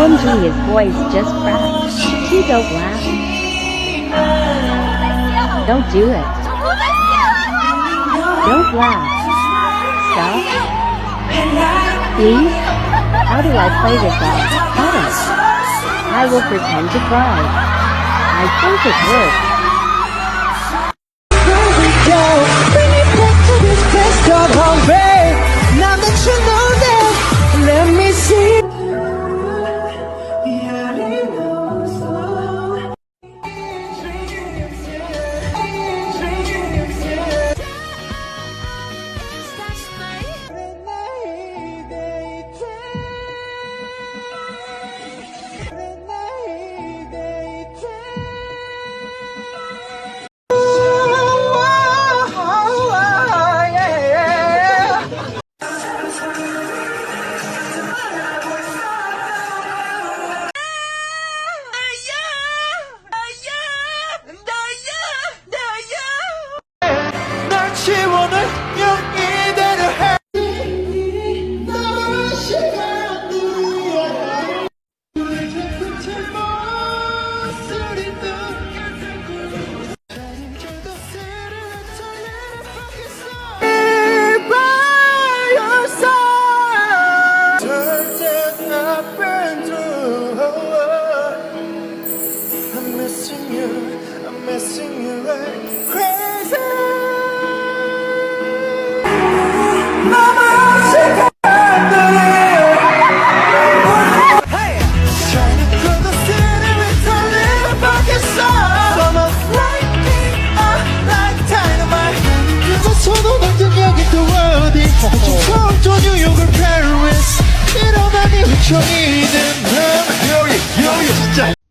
OMG, his voice just cracked. You don't laugh. Don't do it. Don't laugh. Stop. Please? How do I play this off? Got it. I will pretend to cry. I think it works. Bring it back to this best of home, babe. Now that you know that, let me see. 지원을 이대로 해. I'm missing you like crazy.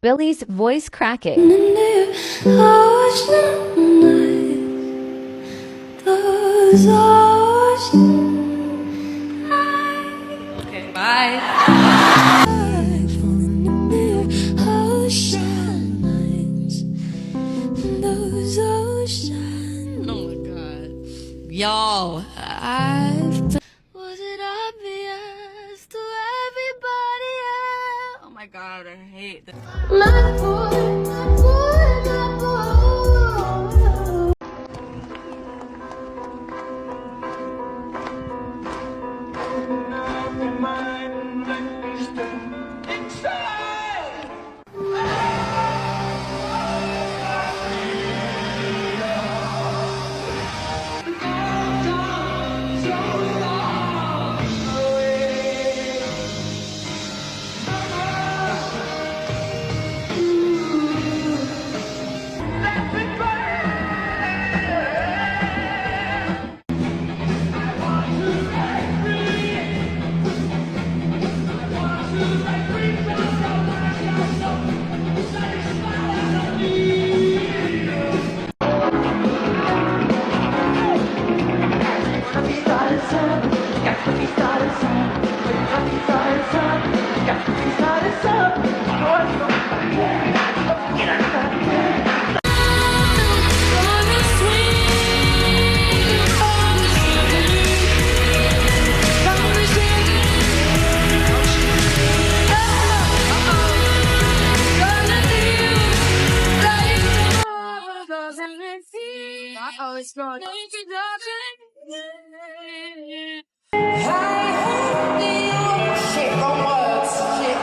Billy's voice cracking. Okay, bye. Oh my god. Y'all, was it obvious to everybody else? Oh my god, I hate this. My boy, my boy, my boy. Oh, it's not. Shit, wrong words. Shit.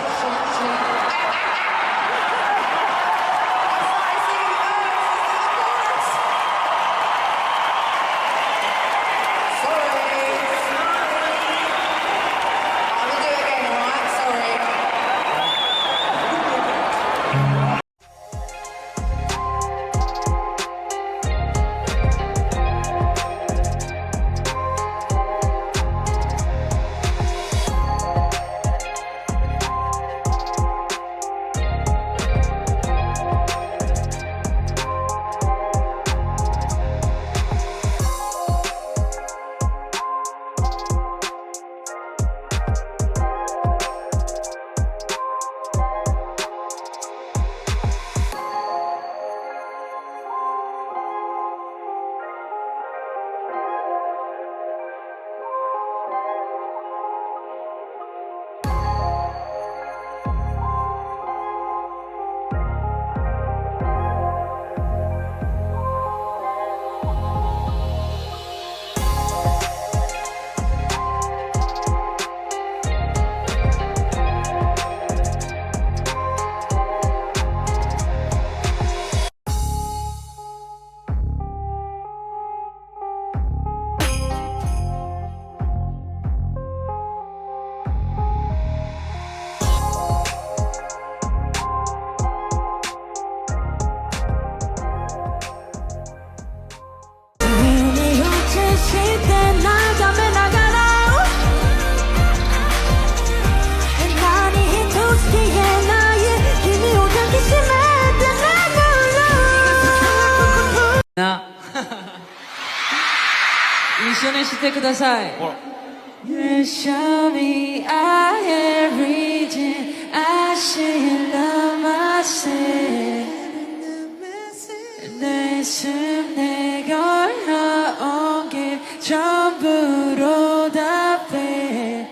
な一緒にしてください。You show me I am reaching, I see love myself. 내 숨 내걸어온 길 전부로 답해.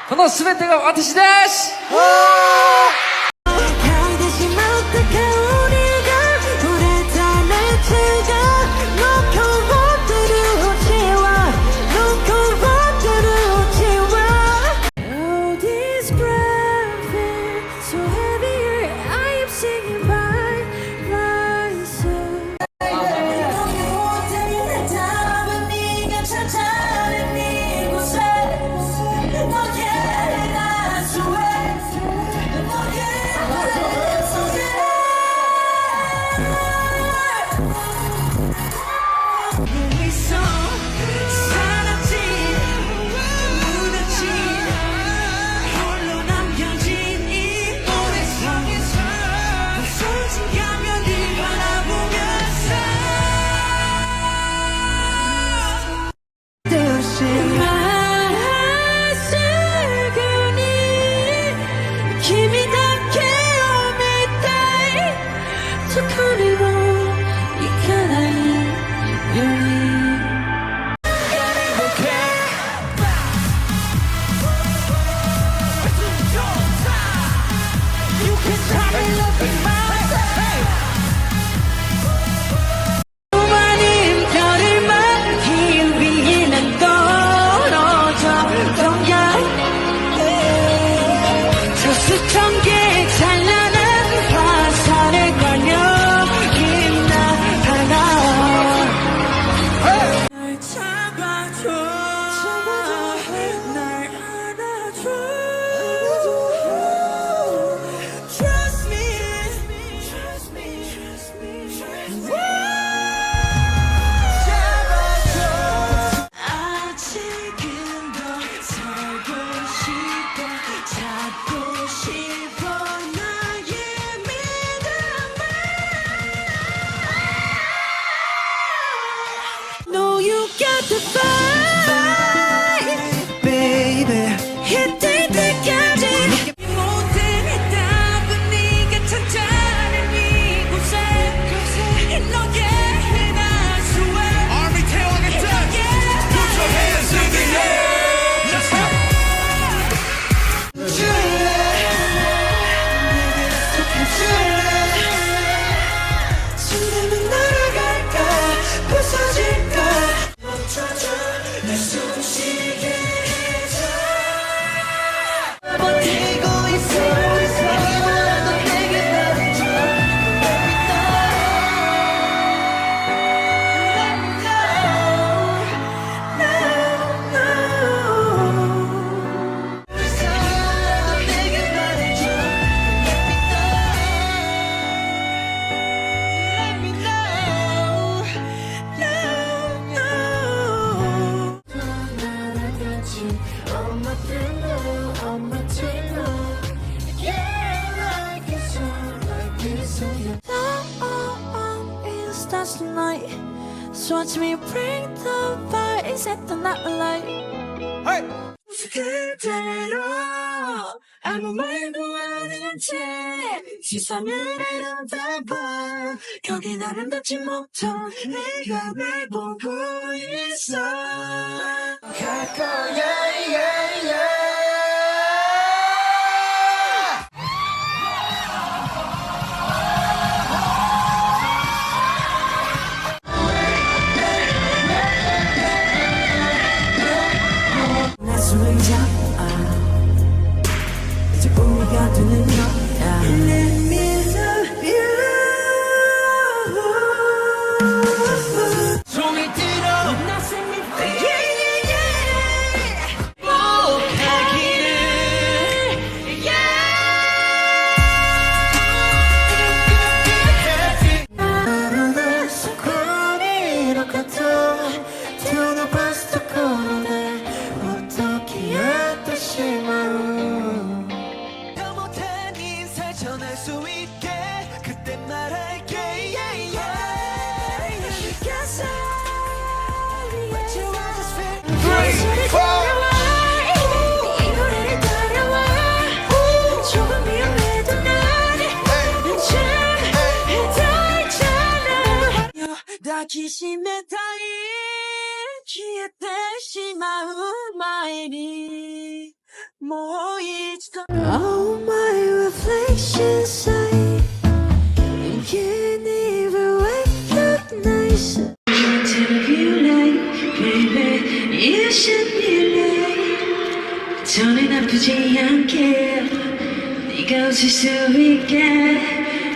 この全てが私です。So watch me bring the fire and set the night alight. 그대로 아무 말도 안 하는 채 시선을 내려다봐 거기 나를 닿지 못해 네가 날 보고 있어 갈 거야 yeah, yeah. 숨을 잡아 이제 우리가 되는 너야 Let me love you 종이 들어 나 sing me free yeah, yeah, yeah. きしめたい消えてしまう前にもう一度 Oh my reflection sight You can't even recognize it Whatever you like baby You should be like 전엔 아프지 않게 네가 웃을 수 있게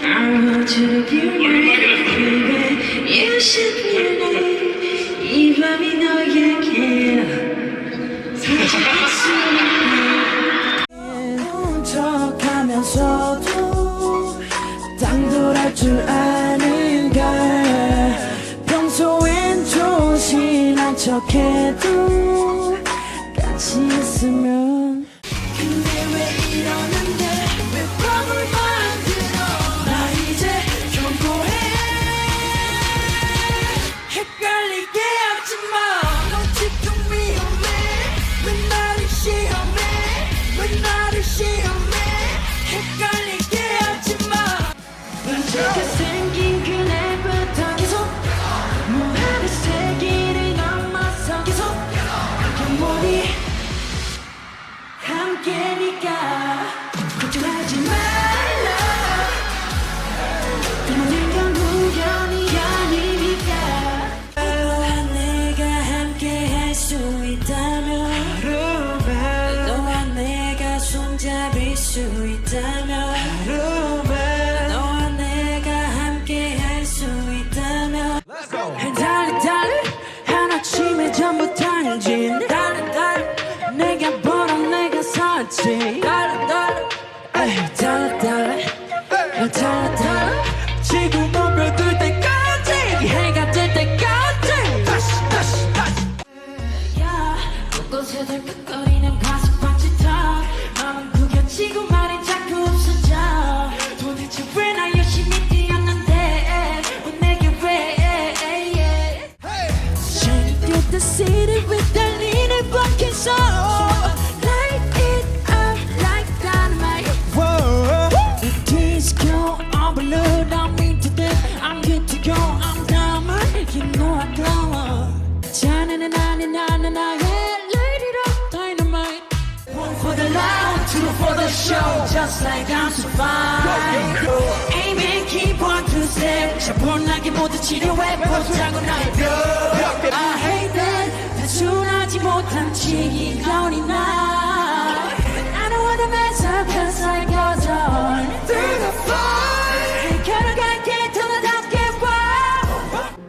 I want you to be right, baby. You should be right. 이 밤이 너에게 사라질 수 있게 훔쳐가면서도 당돌할 줄 아는 걸 평소엔 조심한 척해도 같이 있으면 근데 왜 이러는데 왜 밤을 헷갈리게 하지마 너 지금 위험해 왜 나를 시험해 왜 나를 시험해 het갈리게 하지마 이렇게 생긴 그날부터 계속 무한의 세기를 넘어서 계속 영원히 함께니까 걱정하지 말라 이 모든 건 우연이 아니니까 수 있다면 너와 내가 손잡을 수 있다면 너와 내가 함께 할 수 있다면 달리 하나쯤에 전부 달라진 달리 내가 벌어 내가 샀지 달리 지구 넘겨들 때까지 해가 뜰 때까지 다시 곳곳에 들컥거리는 가슴팍지 턱 마음은 구겨지고 말이 자꾸 없어져 도대체 왜 나 열심히 뛰었는데 왜 내게 왜 Shining through the city with 달리는 black soul Light it up like dynamite The keys go on balloon I'm into this I'm good to go I'm diamond You know I glow 자네는 아닌 나는 아예 For the loud, two for the show, just like I'm so fine. Aim and keep on to step. 자본하게 모두 치료해 포착은 나의 뼈. I hate that. 단순하지 못한 치기거리 나. I don't wanna mess up 'cause I goes on through the fire. 걸어갈게 더 나답게 와.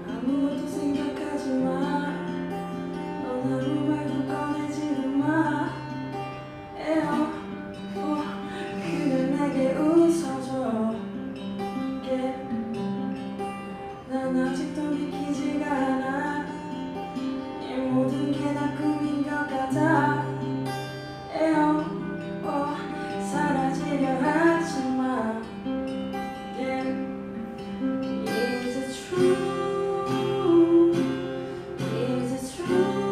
아무것도 생각하지 마. 넌 아무 말도 꺼내지도 마. 그래 내게 웃어줘 난 아직도 믿기지가 않아 이 모든 게 다 꿈인 것 같아 사라지려 하지 마 Is it true? Is it true?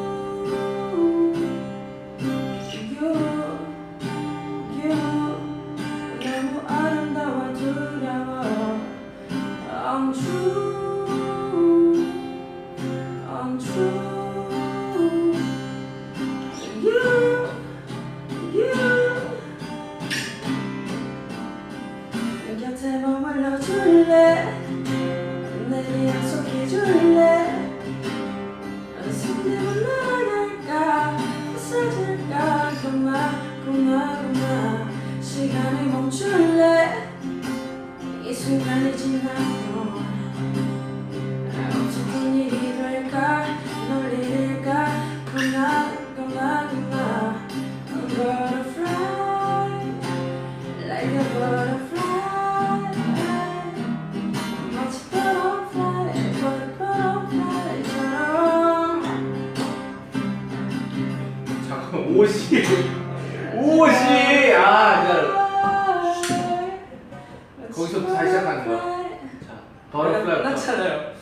너무 아름다워 두려워 Untrue Untrue You 내 곁에 머물러 줄래 내게 약속해 줄래 손대고 날아갈까 부서질까 그만 시간을 멈출래 이 순간이 지나면 어떤 일이 될까 널 잃을까 그만 I'm gonna fly like a butterfly 마치 butterfly처럼 잠깐 옷이 거기서부터 다시 시작하는 거야. 자, 버터플라이. 끝났잖아요.